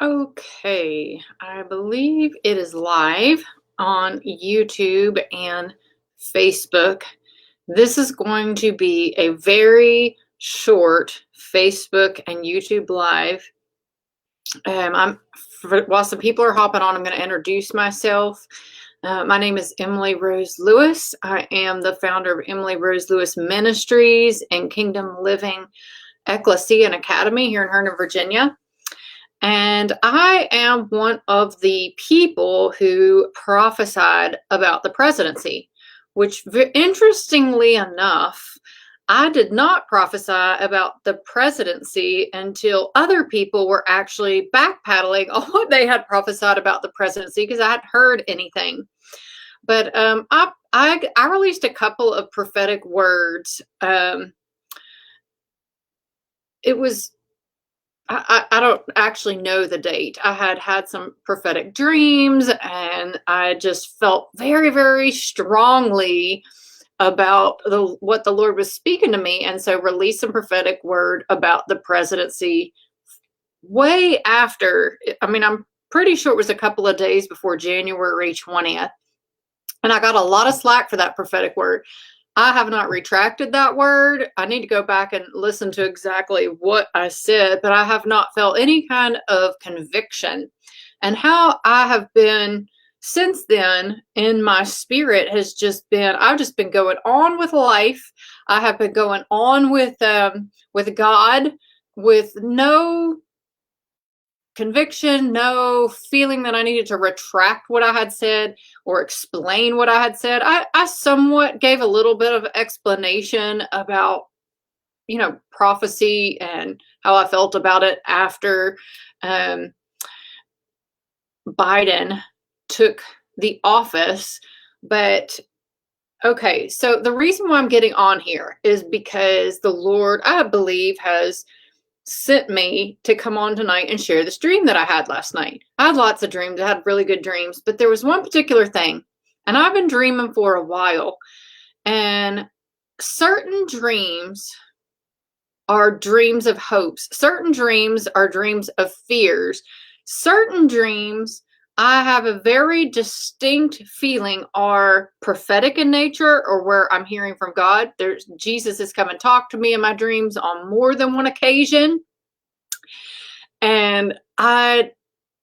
Okay, I believe it is live on YouTube and Facebook. This is going to be a very short Facebook and YouTube live. While some people are hopping on, I'm going to introduce myself. My name is Emily Rose Lewis. I am the founder of Emily Rose Lewis Ministries and Kingdom Living Ecclesia and Academy here in Herndon, Virginia. And I am one of the people who prophesied about the presidency, which interestingly enough, I did not prophesy about the presidency until other people were actually backpedaling on what they had prophesied about the presidency because I hadn't heard anything. But I released a couple of prophetic words. It was I don't actually know the date. I had some prophetic dreams, and I just felt very, very strongly about what the Lord was speaking to me, and so released some prophetic word about the presidency way after. I mean, I'm pretty sure it was a couple of days before January 20th, and I got a lot of slack for that prophetic word. I have not retracted that word. I need to go back and listen to exactly what I said, but I have not felt any kind of conviction. And how I have been since then in my spirit has just been, I've just been going on with life. I have been going on with God with no conviction, no feeling that I needed to retract what I had said or explain what I had said. I somewhat gave a little bit of explanation about, prophecy and how I felt about it after Biden took the office. But okay, so the reason why I'm getting on here is because the Lord, I believe, has sent me to come on tonight and share this dream that I had last night. I had lots of dreams. I had really good dreams, but there was one particular thing, and I've been dreaming for a while. And certain dreams are dreams of hopes. Certain dreams are dreams of fears. Certain dreams I have a very distinct feeling are prophetic in nature or where I'm hearing from God. Jesus has come and talked to me in my dreams on more than one occasion. And I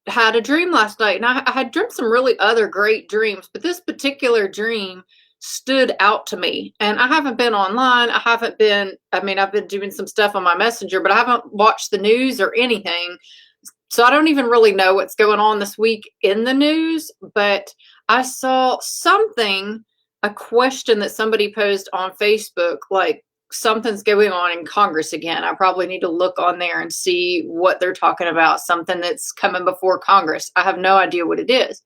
had a dream last night, and I had dreamt some really other great dreams, but this particular dream stood out to me. And I haven't been online. I've been doing some stuff on my messenger, but I haven't watched the news or anything. So I don't even really know what's going on this week in the news, but I saw a question that somebody posed on Facebook, like something's going on in Congress again. I probably need to look on there and see what they're talking about, something that's coming before Congress. I have no idea what it is,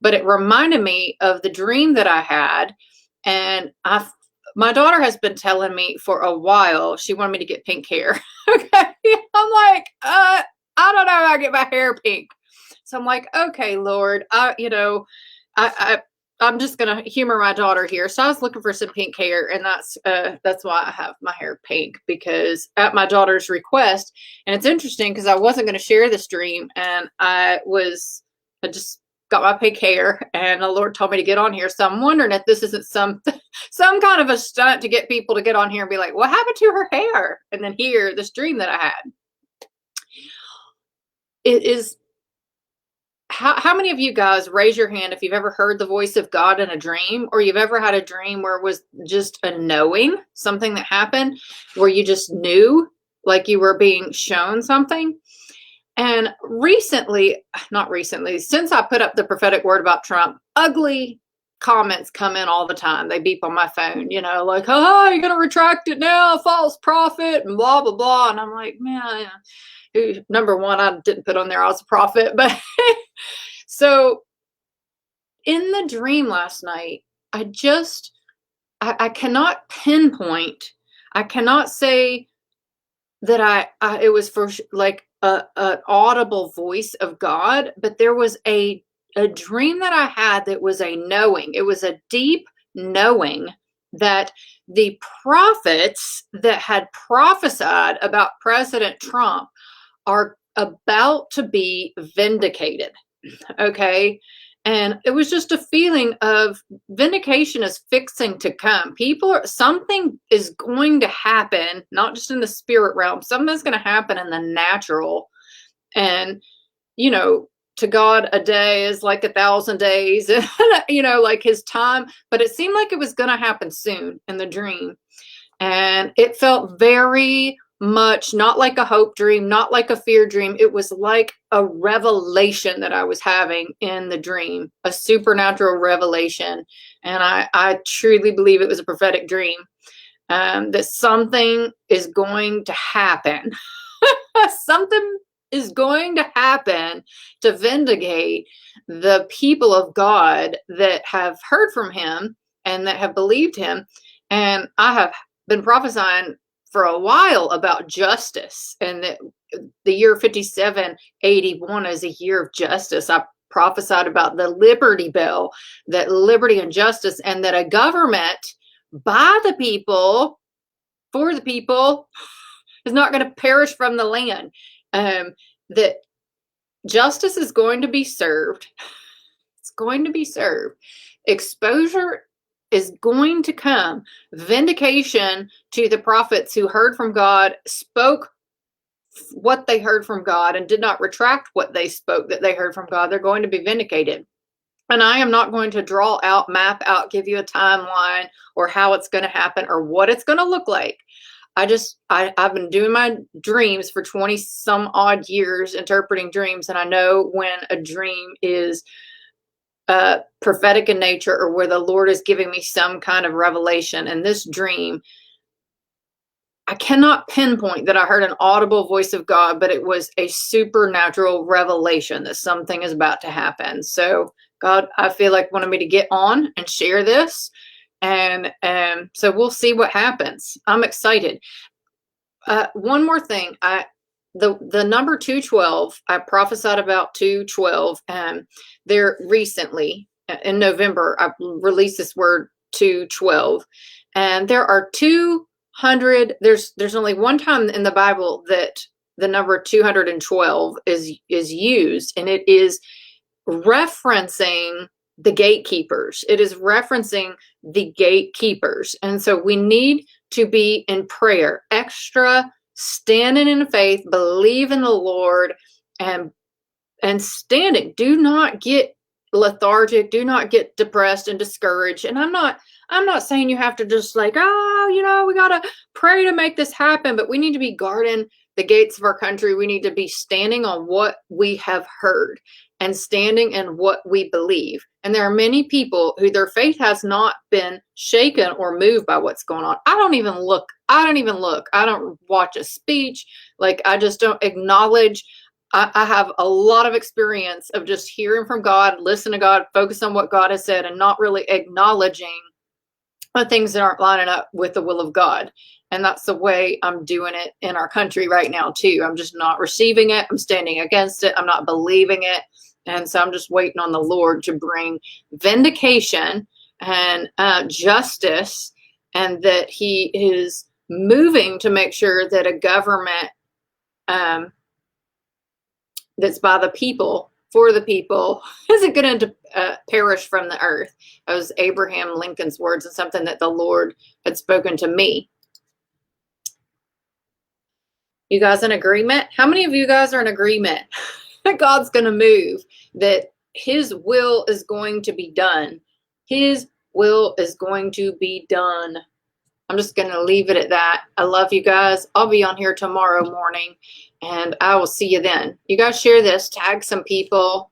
but it reminded me of the dream that I had. And my daughter has been telling me for a while, she wanted me to get pink hair. Okay. I'm like, I don't know how I get my hair pink. So I'm like, okay, Lord, I'm just going to humor my daughter here. So I was looking for some pink hair, and that's why I have my hair pink, because at my daughter's request. And it's interesting because I wasn't going to share this dream, and I just got my pink hair, and the Lord told me to get on here. So I'm wondering if this isn't some kind of a stunt to get people to get on here and be like, what happened to her hair? And then hear this dream that I had. It is, how many of you guys raise your hand if you've ever heard the voice of God in a dream, or you've ever had a dream where it was just a knowing, something that happened where you just knew, like you were being shown something? And not recently, since I put up the prophetic word about Trump, ugly comments come in all the time. They beep on my phone, like, oh, you're going to retract it now, false prophet, and blah, blah, blah. And I'm like, man, number one, I didn't put on there I was a prophet. But so in the dream last night, I cannot pinpoint, I cannot say that it was for like an audible voice of God, but there was a dream that I had that was a knowing. It was a deep knowing that the prophets that had prophesied about President Trump are about to be vindicated. Okay. And it was just a feeling of vindication is fixing to come. Something is going to happen, not just in the spirit realm, something's going to happen in the natural. And, you know, to God, a day is like 1,000 days, you know, like his time. But it seemed like it was going to happen soon in the dream. And it felt very much not like a hope dream, not like a fear dream. It was like a revelation that I was having in the dream, a supernatural revelation. And I truly believe it was a prophetic dream, that something is going to happen. Something is going to happen to vindicate the people of God that have heard from him and that have believed him. And I have been prophesying for a while about justice, and that the year 5781 is a year of justice. I prophesied about the Liberty Bell, that liberty and justice, and that a government by the people, for the people, is not going to perish from the land. That justice is going to be served. It's going to be served. Exposure is going to come. Vindication to the prophets who heard from God, spoke what they heard from God, and did not retract what they spoke that they heard from God. They're going to be vindicated. And I am not going to draw out, map out, give you a timeline or how it's going to happen or what it's going to look like. I've been doing my dreams for 20 some odd years, interpreting dreams. And I know when a dream is prophetic in nature, or where the Lord is giving me some kind of revelation. And this dream, I cannot pinpoint that I heard an audible voice of God, but it was a supernatural revelation that something is about to happen. So God, I feel like wanted me to get on and share this. And so we'll see what happens. I'm excited. One more thing. The number 212, I prophesied about 212. There recently in November, I released this word 212. And there are 200, there's only one time in the Bible that the number 212 is used, and it is referencing the gatekeepers. It is referencing the gatekeepers. And so we need to be in prayer, extra standing in faith, believe in the Lord, and standing. Do not get lethargic. Do not get depressed and discouraged. And I'm not saying you have to just like, we got to pray to make this happen, but we need to be guarding the gates of our country. We need to be standing on what we have heard and standing in what we believe. And there are many people who their faith has not been shaken or moved by what's going on. I don't even look. I don't watch a speech. Like, I just don't acknowledge. I have a lot of experience of just hearing from God, listen to God, focus on what God has said, and not really acknowledging the things that aren't lining up with the will of God. And that's the way I'm doing it in our country right now too. I'm just not receiving it. I'm standing against it. I'm not believing it. And so I'm just waiting on the Lord to bring vindication and justice, and that he is moving to make sure that a government that's by the people, for the people, isn't going to perish from the earth. That was Abraham Lincoln's words, and something that the Lord had spoken to me. You guys in agreement? How many of you guys are in agreement that God's going to move, that his will is going to be done? His will is going to be done. I'm just going to leave it at that. I love you guys. I'll be on here tomorrow morning, and I will see you then. You guys share this, tag some people.